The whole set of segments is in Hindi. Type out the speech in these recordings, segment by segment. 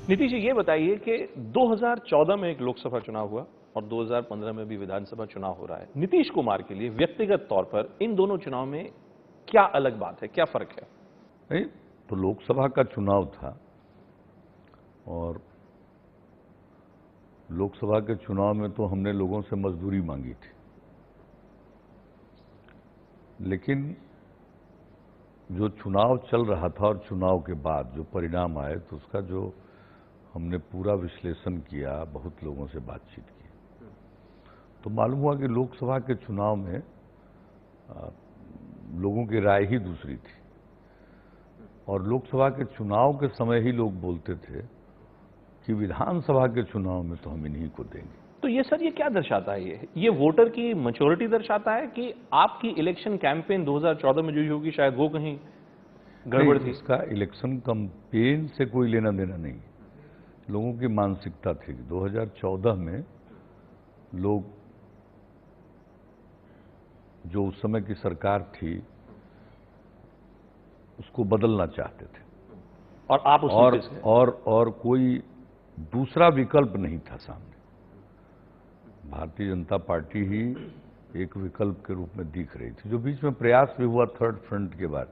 नीतीश जी, ये बताइए कि 2014 में एक लोकसभा चुनाव हुआ और 2015 में भी विधानसभा चुनाव हो रहा है। नीतीश कुमार के लिए व्यक्तिगत तौर पर इन दोनों चुनाव में क्या अलग बात है, क्या फर्क है? नहीं, तो लोकसभा का चुनाव था और लोकसभा के चुनाव में तो हमने लोगों से मजदूरी मांगी थी, लेकिन जो चुनाव चल रहा था और चुनाव के बाद जो परिणाम आए तो उसका जो हमने पूरा विश्लेषण किया, बहुत लोगों से बातचीत की, तो मालूम हुआ कि लोकसभा के चुनाव में लोगों की राय ही दूसरी थी और लोकसभा के चुनाव के समय ही लोग बोलते थे कि विधानसभा के चुनाव में तो हम इन्हीं को देंगे। तो ये सर, ये क्या दर्शाता है? ये वोटर की मैच्योरिटी दर्शाता है कि आपकी इलेक्शन कैंपेन 2014 में जो होगी शायद वो कहीं गड़बड़ थी? इसका इलेक्शन कैंपेन से कोई लेना देना नहीं, लोगों की मानसिकता थी। 2014 में लोग, जो उस समय की सरकार थी, उसको बदलना चाहते थे और आप उस और कोई दूसरा विकल्प नहीं था सामने। भारतीय जनता पार्टी ही एक विकल्प के रूप में दिख रही थी। जो बीच में प्रयास भी हुआ थर्ड फ्रंट के बाद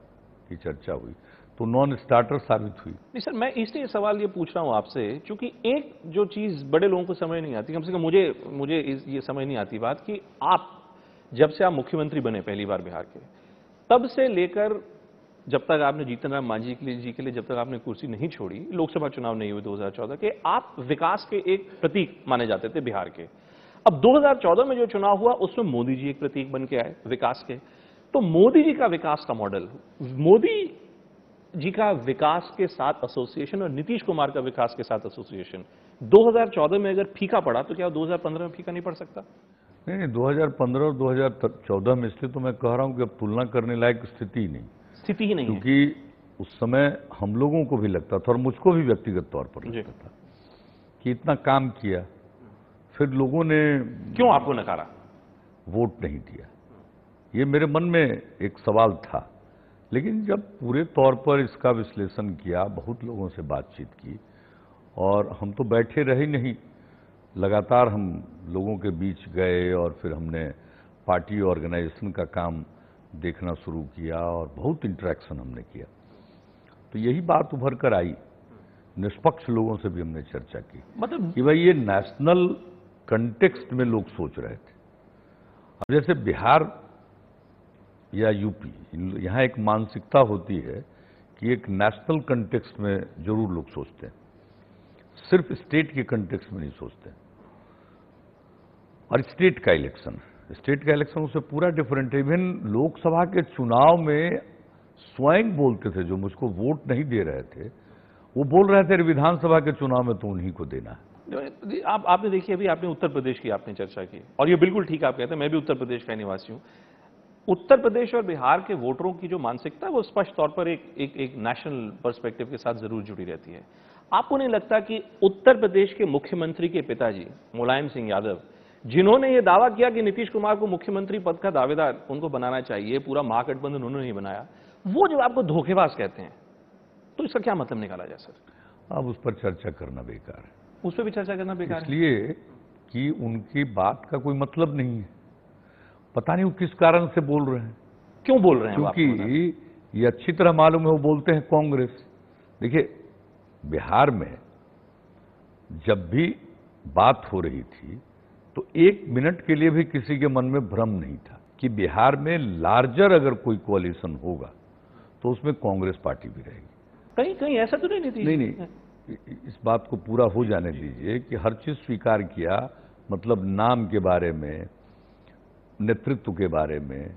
की चर्चा हुई तो नॉन स्टार्टर साबित हुई। नहीं सर, मैं इसलिए सवाल ये पूछ रहा हूं आपसे क्योंकि एक जो चीज बड़े लोगों को समझ नहीं आती, कम से कम मुझे ये समझ नहीं आती बात कि आप जब से आप मुख्यमंत्री बने पहली बार बिहार के, तब से लेकर जब तक आपने जीतन राम मांझी जी के लिए जब तक आपने कुर्सी नहीं छोड़ी, लोकसभा चुनाव नहीं हुए 2014 के, आप विकास के एक प्रतीक माने जाते थे बिहार के। अब 2014 में जो चुनाव हुआ उसमें मोदी जी एक प्रतीक बन के आए विकास के। तो मोदी जी का विकास का मॉडल, मोदी जी का विकास के साथ एसोसिएशन और नीतीश कुमार का विकास के साथ एसोसिएशन 2014 में अगर फीका पड़ा तो क्या 2015 में फीका नहीं पड़ सकता? नहीं, 2015 और 2014 में इसलिए तो मैं कह रहा हूं कि अब तुलना करने लायक स्थिति ही नहीं है, क्योंकि उस समय हम लोगों को भी लगता था और मुझको भी व्यक्तिगत तौर पर लगता था कि इतना काम किया, फिर लोगों ने क्यों आपको नकारा, वोट नहीं दिया। ये मेरे मन में एक सवाल था, लेकिन जब पूरे तौर पर इसका विश्लेषण किया, बहुत लोगों से बातचीत की और हम तो बैठे रहे नहीं, लगातार हम लोगों के बीच गए और फिर हमने पार्टी ऑर्गेनाइजेशन का काम देखना शुरू किया और बहुत इंटरेक्शन हमने किया, तो यही बात उभर कर आई। निष्पक्ष लोगों से भी हमने चर्चा की, मतलब कि भाई ये नेशनल कंटेक्स्ट में लोग सोच रहे थे। अब जैसे बिहार या यूपी, यहाँ एक मानसिकता होती है कि एक नेशनल कंटेक्स्ट में जरूर लोग सोचते हैं, सिर्फ स्टेट के कंटेक्स्ट में नहीं सोचते। और स्टेट का इलेक्शन उससे पूरा डिफरेंट है। इवन लोकसभा के चुनाव में स्वयं बोलते थे, जो मुझको वोट नहीं दे रहे थे, वो बोल रहे थे विधानसभा के चुनाव में तो उन्हीं को देना है। आपने देखिए, अभी आपने उत्तर प्रदेश की आपने चर्चा की और ये बिल्कुल ठीक आप कहते हैं, मैं भी उत्तर प्रदेश का निवासी हूं। उत्तर प्रदेश और बिहार के वोटरों की जो मानसिकता है वो स्पष्ट तौर पर एक नेशनल पर्सपेक्टिव के साथ जरूर जुड़ी रहती है। आपको नहीं लगता कि उत्तर प्रदेश के मुख्यमंत्री के पिताजी मुलायम सिंह यादव, जिन्होंने ये दावा किया कि नीतीश कुमार को मुख्यमंत्री पद का दावेदार उनको बनाना चाहिए, पूरा महागठबंधन उन्होंने नहीं बनाया, वो जब आपको धोखेबाज कहते हैं तो इसका क्या मतलब निकाला जाए सर? अब उस पर चर्चा करना बेकार है। उस पर भी चर्चा करना बेकार है इसलिए कि उनकी बात का कोई मतलब नहीं है। पता नहीं वो किस कारण से बोल रहे हैं, क्यों बोल रहे हैं, क्योंकि ये अच्छी तरह मालूम है वो बोलते हैं कांग्रेस। देखिए, बिहार में जब भी बात हो रही थी तो एक मिनट के लिए भी किसी के मन में भ्रम नहीं था कि बिहार में लार्जर अगर कोई कोalition होगा तो उसमें कांग्रेस पार्टी भी रहेगी। कहीं कहीं ऐसा तो नहीं थी? नहीं, इस बात को पूरा हो जाने दीजिए कि हर चीज स्वीकार किया, मतलब नाम के बारे में, नेतृत्व के बारे में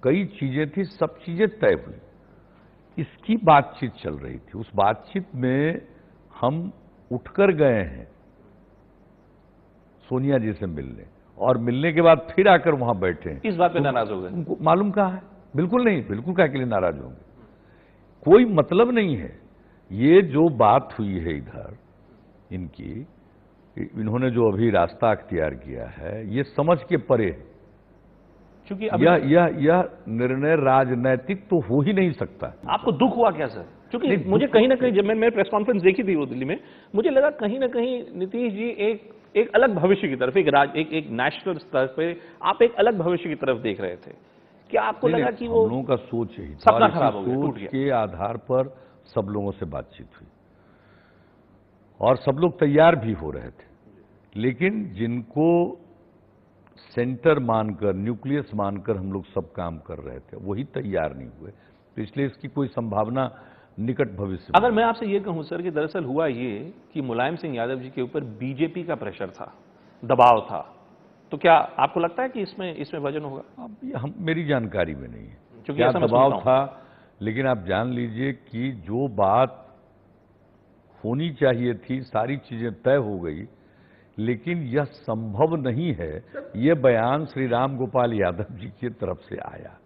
कई चीजें थी, सब चीजें तय हुई। इसकी बातचीत चल रही थी, उस बातचीत में हम उठकर गए हैं सोनिया जी से मिलने और मिलने के बाद फिर आकर वहां बैठे हैं। इस बात पे नाराज हो गए? उनको मालूम कहाँ है? बिल्कुल नहीं, बिल्कुल क्या के लिए नाराज होंगे, कोई मतलब नहीं है। ये जो बात हुई है इधर इनकी, इन्होंने जो अभी रास्ता अख्तियार किया है, ये समझ के परे है, क्योंकि यह निर्णय राजनैतिक तो हो ही नहीं सकता। आपको दुख हुआ क्या सर क्योंकि मुझे कहीं ना कहीं, जब मैंने प्रेस कॉन्फ्रेंस देखी थी वो दिल्ली में, मुझे लगा कहीं ना कहीं नीतीश जी एक अलग भविष्य की तरफ, एक नेशनल स्तर पे आप एक अलग भविष्य की तरफ देख रहे थे। क्या आपको लगा कि वो हम लोगों का सोच यही था, सपना और खराब हो इसी गया, टूट सोच गया? के आधार पर सब लोगों से बातचीत हुई और सब लोग तैयार भी हो रहे थे, लेकिन जिनको सेंटर मानकर, न्यूक्लियस मानकर हम लोग सब काम कर रहे थे, वही तैयार नहीं हुए। तो इसलिए इसकी कोई संभावना निकट भविष्य में। अगर मैं आपसे ये कहूं सर कि दरअसल हुआ ये कि मुलायम सिंह यादव जी के ऊपर बीजेपी का प्रेशर था, दबाव था, तो क्या आपको लगता है कि इसमें वजन होगा? अब ये मेरी जानकारी में नहीं है क्योंकि क्या ऐसा मैं दबाव सुनता था, लेकिन आप जान लीजिए कि जो बात होनी चाहिए थी सारी चीजें तय हो गई, लेकिन यह संभव नहीं है। यह बयान श्री राम गोपाल यादव जी की तरफ से आया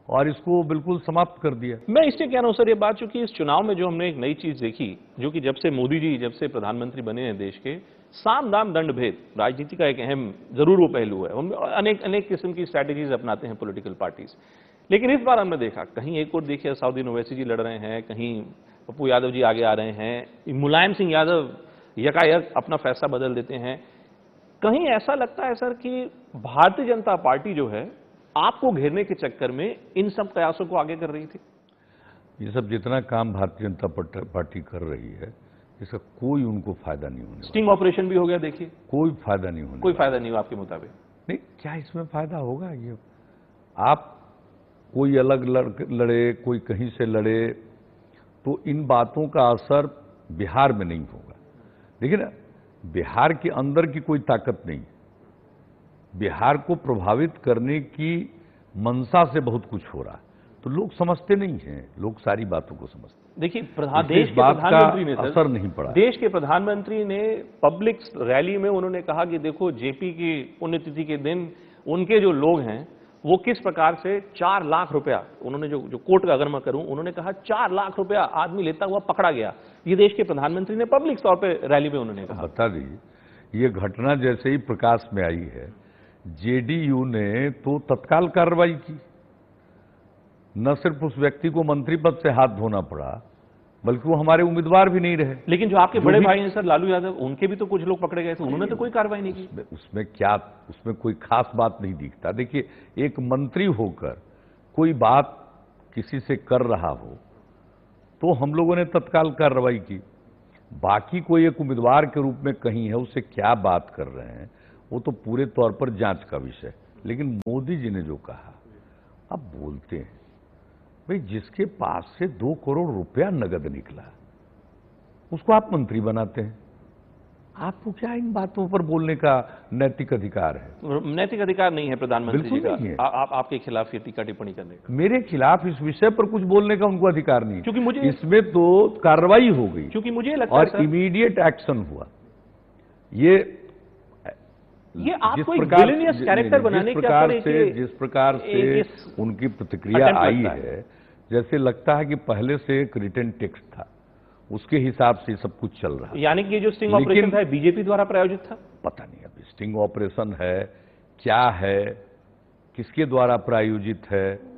और इसको बिल्कुल समाप्त कर दिया। मैं इसलिए कह रहा हूं सर ये बात, चूंकि इस चुनाव में जो हमने एक नई चीज देखी, जो कि जब से मोदी जी जब से प्रधानमंत्री बने हैं देश के, साम दाम दंड भेद राजनीति का एक अहम जरूर वो पहलू है। हम अनेक किस्म की स्ट्रैटेजीज अपनाते हैं पॉलिटिकल पार्टीज, लेकिन इस बार हमने देखा कहीं एक और देखिए साउदीन ओवैसी जी लड़ रहे हैं, कहीं पप्पू यादव जी आगे आ रहे हैं, मुलायम सिंह यादव यकायक अपना फैसला बदल देते हैं। कहीं ऐसा लगता है सर कि भारतीय जनता पार्टी जो है आपको घेरने के चक्कर में इन सब प्रयासों को आगे कर रही थी। ये सब जितना काम भारतीय जनता पार्टी कर रही है, इसका कोई उनको फायदा नहीं होने वाला। स्टिंग ऑपरेशन भी हो गया, देखिए कोई फायदा नहीं होने कोई वाला। फायदा नहीं हुआ आपके मुताबिक? नहीं, क्या इसमें फायदा होगा? ये आप कोई अलग लड़े, कोई कहीं से लड़े, तो इन बातों का असर बिहार में नहीं होगा। देखिए ना, बिहार के अंदर की कोई ताकत नहीं, बिहार को प्रभावित करने की मंशा से बहुत कुछ हो रहा है, तो लोग समझते नहीं हैं, लोग सारी बातों को समझते। देखिए देश के प्रधानमंत्री ने असर नहीं पड़ा। देश के प्रधानमंत्री ने पब्लिक रैली में उन्होंने कहा कि देखो जेपी की पुण्यतिथि के दिन उनके जो लोग हैं वो किस प्रकार से 4 लाख रुपया, उन्होंने जो कोर्ट का अगर मैं करूं, उन्होंने कहा 4 लाख रुपया आदमी लेता हुआ पकड़ा गया। ये देश के प्रधानमंत्री ने पब्लिक तौर पे रैली में उन्होंने कहा। बता दीजिए, ये घटना जैसे ही प्रकाश में आई है, जेडीयू ने तो तत्काल कार्रवाई की। न सिर्फ उस व्यक्ति को मंत्री पद से हाथ धोना पड़ा, बल्कि वो हमारे उम्मीदवार भी नहीं रहे। लेकिन जो आपके बड़े भाई हैं सर लालू यादव, उनके भी तो कुछ लोग पकड़े गए थे, उन्होंने तो कोई कार्रवाई नहीं की। उसमें कोई खास बात नहीं दिखता। देखिए, एक मंत्री होकर कोई बात किसी से कर रहा हो तो हम लोगों ने तत्काल कार्रवाई की। बाकी कोई एक उम्मीदवार के रूप में कहीं है, उससे क्या बात कर रहे हैं, वो तो पूरे तौर पर जांच का विषय। लेकिन मोदी जी ने जो कहा, अब बोलते हैं भाई, जिसके पास से 2 करोड़ रुपया नगद निकला उसको आप मंत्री बनाते हैं। आपको क्या इन बातों पर बोलने का नैतिक अधिकार है? नैतिक अधिकार नहीं है प्रधानमंत्री जी बिल्कुल नहीं है। आपके खिलाफ ये टीका टिप्पणी करने का। मेरे खिलाफ इस विषय पर कुछ बोलने का उनको अधिकार नहीं है, क्योंकि मुझे इसमें तो कार्रवाई हो गई, क्योंकि मुझे लगता और है इमीडिएट एक्शन हुआ। ये आपको एक विलेनियस कैरेक्टर बनाने जिस प्रकार से उनकी प्रतिक्रिया आई है, जैसे लगता है कि पहले से एक रिटन टेक्स्ट था, उसके हिसाब से सब कुछ चल रहा है। यानी कि ये जो स्टिंग ऑपरेशन था बीजेपी द्वारा प्रायोजित था? पता नहीं अभी स्टिंग ऑपरेशन है क्या है, किसके द्वारा प्रायोजित है,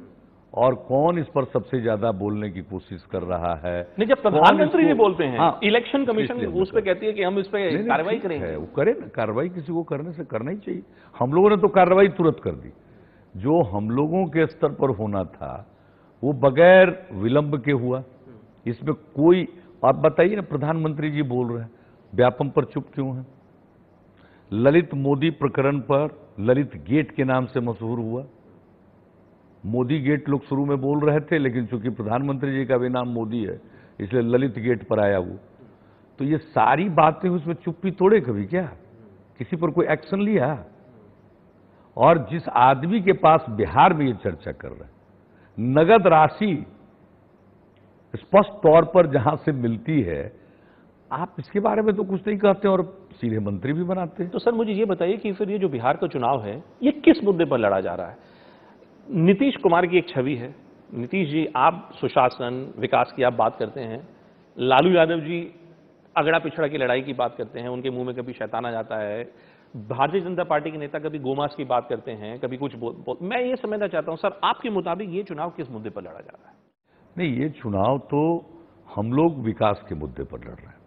और कौन इस पर सबसे ज्यादा बोलने की कोशिश कर रहा है। नहीं, जब प्रधानमंत्री भी बोलते हैं, हाँ, इलेक्शन कमीशन उस पर कहती है कि हम इस पर कार्रवाई करेंगे, वो करे ना कार्रवाई, किसी को करने से करना ही चाहिए। हम लोगों ने तो कार्रवाई तुरंत कर दी। जो हम लोगों के स्तर पर होना था वो बगैर विलंब के हुआ। इसमें कोई, आप बताइए ना, प्रधानमंत्री जी बोल रहे हैं, व्यापम पर चुप क्यों है? ललित मोदी प्रकरण पर ललित गेट के नाम से मशहूर हुआ। मोदी गेट लोग शुरू में बोल रहे थे, लेकिन चूंकि प्रधानमंत्री जी का भी नाम मोदी है इसलिए ललित गेट पर आया वो। तो ये सारी बातें उसमें चुप्पी तोड़े कभी क्या? किसी पर कोई एक्शन लिया? और जिस आदमी के पास बिहार में ये चर्चा कर रहे हैं, नगद राशि स्पष्ट तौर पर जहां से मिलती है, आप इसके बारे में तो कुछ नहीं कहते और सीधे मंत्री भी बनाते हैं। तो सर मुझे ये बताइए कि फिर ये जो बिहार का चुनाव है ये किस मुद्दे पर लड़ा जा रहा है? नीतीश कुमार की एक छवि है, नीतीश जी आप सुशासन विकास की आप बात करते हैं, लालू यादव जी अगड़ा पिछड़ा की लड़ाई की बात करते हैं, उनके मुंह में कभी शैतान आ जाता है, भारतीय जनता पार्टी के नेता कभी गोमांस की बात करते हैं, कभी कुछ मैं ये समझना चाहता हूं सर, आपके मुताबिक ये चुनाव किस मुद्दे पर लड़ा जा रहा है? नहीं, ये चुनाव तो हम लोग विकास के मुद्दे पर लड़ रहे हैं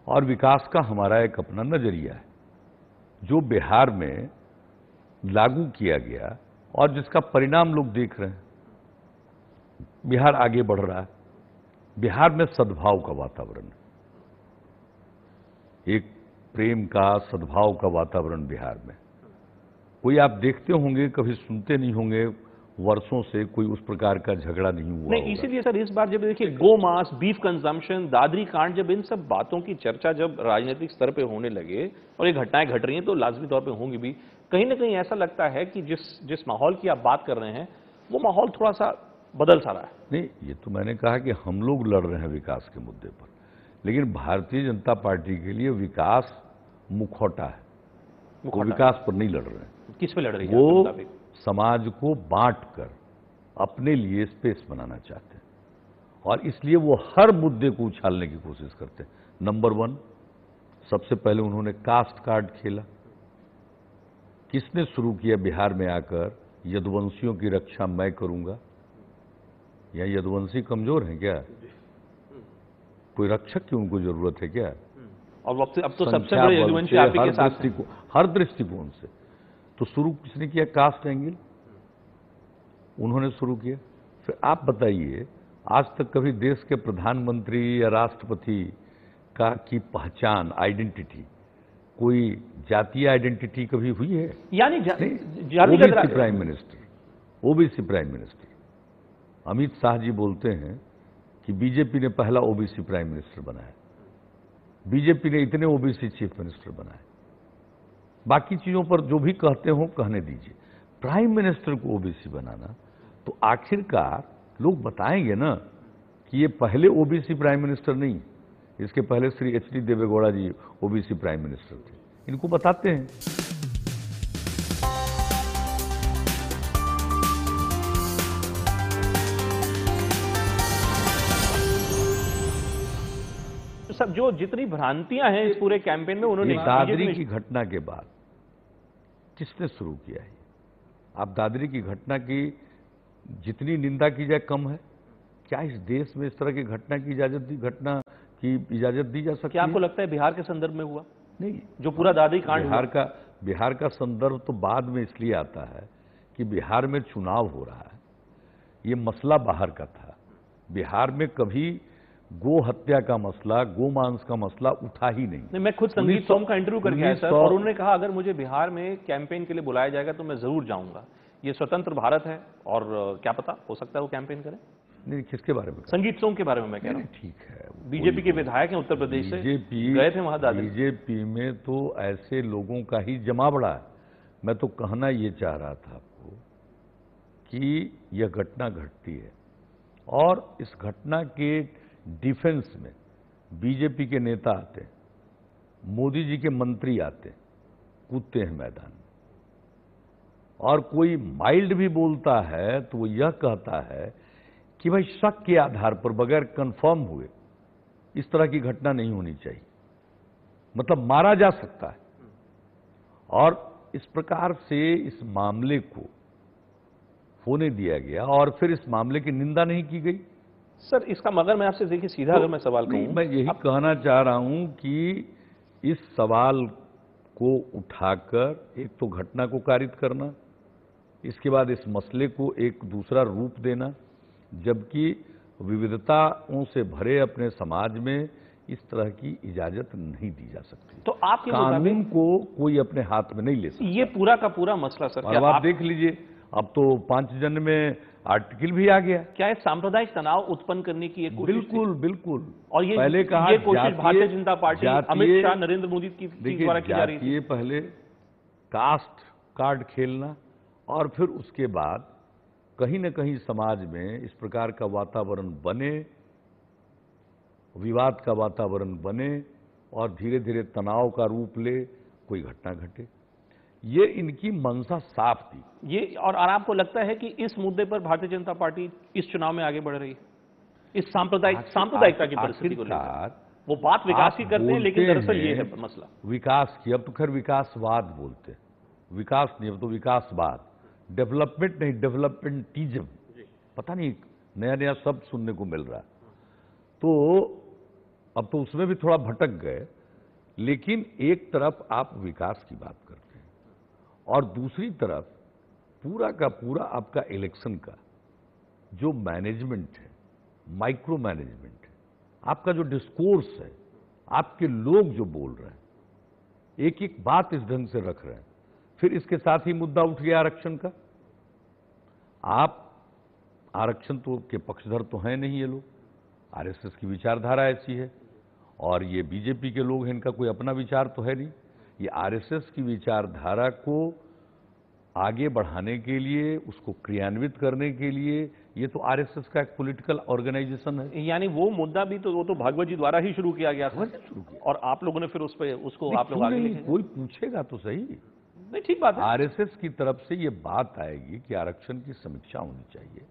और विकास का हमारा एक अपना नजरिया है जो बिहार में लागू किया गया और जिसका परिणाम लोग देख रहे हैं। बिहार आगे बढ़ रहा है, बिहार में सद्भाव का वातावरण है, एक प्रेम का सद्भाव का वातावरण बिहार में। कोई आप देखते होंगे, कभी सुनते नहीं होंगे, वर्षों से कोई उस प्रकार का झगड़ा नहीं हुआ नहीं, इसीलिए सर इस बार जब देखिए गो मांस, बीफ कंजम्पशन, दादरी कांड, जब इन सब बातों की चर्चा जब राजनीतिक स्तर पे होने लगे और ये घटनाएं घट रही हैं तो लाजमी तौर पे होंगी भी, कहीं ना कहीं ऐसा लगता है कि जिस माहौल की आप बात कर रहे हैं वो माहौल थोड़ा सा बदल सा रहा है। नहीं, ये तो मैंने कहा कि हम लोग लड़ रहे हैं विकास के मुद्दे पर, लेकिन भारतीय जनता पार्टी के लिए विकास मुखौटा है, वो विकास पर नहीं लड़ रहे हैं। किस पे लड़ रही है? वो समाज को बांटकर अपने लिए स्पेस बनाना चाहते हैं और इसलिए वो हर मुद्दे को उछालने की कोशिश करते हैं। नंबर 1, सबसे पहले उन्होंने कास्ट कार्ड खेला। किसने शुरू किया बिहार में आकर, यदुवंशियों की रक्षा मैं करूंगा? या यदुवंशी कमजोर हैं क्या? कोई रक्षक की उनको जरूरत है क्या? और अब तो सबसे बड़े यदुवंशी आप ही के साथ हैं। हर दृष्टिकोण से तो शुरू किसने किया? कास्ट एंगल उन्होंने शुरू किया। फिर आप बताइए, आज तक कभी देश के प्रधानमंत्री या राष्ट्रपति की पहचान, आइडेंटिटी, कोई जातीय आइडेंटिटी कभी हुई है? यानी OBC prime minister, OBC prime minister Amit Shah ji बोलते हैं कि बीजेपी ने पहला ओबीसी प्राइम मिनिस्टर बनाया, बीजेपी ने इतने ओबीसी चीफ मिनिस्टर बनाए। बाकी चीजों पर जो भी कहते हो कहने दीजिए, प्राइम मिनिस्टर को ओबीसी बनाना, तो आखिरकार लोग बताएंगे ना कि ये पहले ओबीसी प्राइम मिनिस्टर नहीं, इसके पहले श्री एच.डी. देवेगौड़ा जी ओबीसी प्राइम मिनिस्टर थे, इनको बताते हैं। सब जो जितनी भ्रांतियां हैं इस पूरे कैंपेन में उन्होंने दादरी की घटना के बाद किसने शुरू किया है? आप दादरी की घटना की जितनी निंदा की जाए कम है। क्या इस देश में इस तरह की घटना की इजाजत दी जा सकती है? क्या आपको लगता है बिहार के संदर्भ में हुआ? नहीं, जो पूरा दादरी कांड बिहार का संदर्भ तो बाद में इसलिए आता है कि बिहार में चुनाव हो रहा है। ये मसला बाहर का था। बिहार में कभी गो हत्या का मसला, गो मांस का मसला उठा ही नहीं। मैं खुद संगीत सोम का इंटरव्यू करके आया सर, और उन्होंने कहा अगर मुझे बिहार में कैंपेन के लिए बुलाया जाएगा तो मैं जरूर जाऊंगा। ये स्वतंत्र भारत है और क्या पता, हो सकता है वो कैंपेन करें। नहीं, किसके बारे में? संगीत सोम के बारे में मैं कह रहा हूँ। ठीक है, बीजेपी के विधायक हैं उत्तर प्रदेश से, गए थे वहां दादरी। बीजेपी में तो ऐसे लोगों का ही जमावड़ा है। मैं तो कहना ये चाह रहा था आपको कि यह घटना घटती है और इस घटना के डिफेंस में बीजेपी के नेता आते हैं, मोदी जी के मंत्री आते हैं, कूदते हैं मैदान में, और कोई माइल्ड भी बोलता है तो वो यह कहता है कि भाई शक के आधार पर बगैर कंफर्म हुए इस तरह की घटना नहीं होनी चाहिए, मतलब मारा जा सकता है। और इस प्रकार से इस मामले को होने दिया गया और फिर इस मामले की निंदा नहीं की गई। सर इसका मगर मैं आपसे देखिए सीधा अगर मैं सवाल कहूं, मैं यही कहना चाह रहा हूं कि इस सवाल को उठाकर एक तो घटना को कारित करना, इसके बाद इस मसले को एक दूसरा रूप देना, जबकि विविधताओं से भरे अपने समाज में इस तरह की इजाजत नहीं दी जा सकती। तो आपके कानून को कोई अपने हाथ में नहीं ले सकता। ये पूरा का पूरा मसला सर, और आप देख लीजिए, अब तो 5 जन में आर्टिकल भी आ गया। क्या एक सांप्रदायिक तनाव उत्पन्न करने की एक कोशिश? बिल्कुल बिल्कुल। और ये पहले कहा ये कोशिश भारतीय जनता पार्टी, अमित शाह, नरेंद्र मोदी की द्वारा की जा रही थी। ये पहले कास्ट कार्ड खेलना और फिर उसके बाद कहीं न कहीं समाज में इस प्रकार का वातावरण बने, विवाद का वातावरण बने और धीरे धीरे तनाव का रूप ले, कोई घटना घटे। ये इनकी मंशा साफ थी। ये और आपको लगता है कि इस मुद्दे पर भारतीय जनता पार्टी इस चुनाव में आगे बढ़ रही है? इस सांप्रदायिकता की परिस्थिति को लेकर वो बात विकास की करते हैं, लेकिन दरअसल ये है मसला विकास की। अब तो खैर विकासवाद बोलते हैं, विकास नहीं, अब तो विकासवाद, डेवलपमेंट नहीं, डेवलपमेंटिज्म, पता नहीं नया नया शब्द सुनने को मिल रहा है। तो अब तो उसमें भी थोड़ा भटक गए, लेकिन एक तरफ आप विकास की बात करते हैं और दूसरी तरफ पूरा का पूरा आपका इलेक्शन का जो मैनेजमेंट है, माइक्रो मैनेजमेंट है, आपका जो डिस्कोर्स है, आपके लोग जो बोल रहे हैं, एक एक बात इस ढंग से रख रहे हैं। फिर इसके साथ ही मुद्दा उठ गया आरक्षण का। आप आरक्षण तो के पक्षधर तो हैं नहीं ये लोग, आरएसएस की विचारधारा ऐसी है, और ये बीजेपी के लोग हैं, इनका कोई अपना विचार तो है नहीं। ये आरएसएस की विचारधारा को आगे बढ़ाने के लिए, उसको क्रियान्वित करने के लिए, ये तो आरएसएस का एक पॉलिटिकल ऑर्गेनाइजेशन है। यानी वो मुद्दा भी तो वो तो भागवत जी द्वारा ही शुरू किया गया था, शुरू किया। और आप लोगों ने फिर उस पे उसको आप लोग क्यों आगे नहीं? लेके गए। कोई पूछेगा तो सही। नहीं, ठीक बात है। आरएसएस की तरफ से ये बात आएगी कि आरक्षण की समीक्षा होनी चाहिए,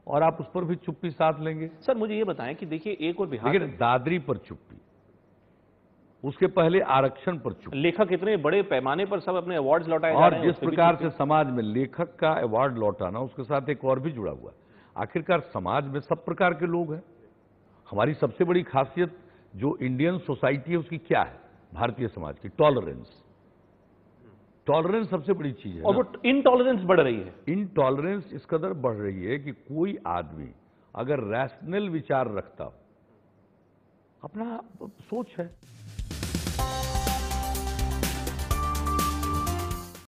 और आप उस पर भी चुप्पी साध लेंगे। सर मुझे ये बताएं कि देखिए, एक और बिहार लेकिन दादरी पर चुप्पी, उसके पहले आरक्षण पर चुप्पी, लेखक इतने बड़े पैमाने पर सब अपने अवार्ड्स लौटाए जा और रहे हैं, जिस उस पे भी प्रकार चुप्पी। से समाज में लेखक का अवार्ड लौटाना, उसके साथ एक और भी जुड़ा हुआ है। आखिरकार समाज में सब प्रकार के लोग हैं। हमारी सबसे बड़ी खासियत जो इंडियन सोसाइटी है उसकी क्या है, भारतीय समाज की? टॉलरेंस। टॉलरेंस सबसे बड़ी चीज है। और वो इनटॉलरेंस बढ़ रही है। इनटॉलरेंस इस कदर बढ़ रही है कि कोई आदमी अगर रैशनल विचार रखता हो, अपना सोच है,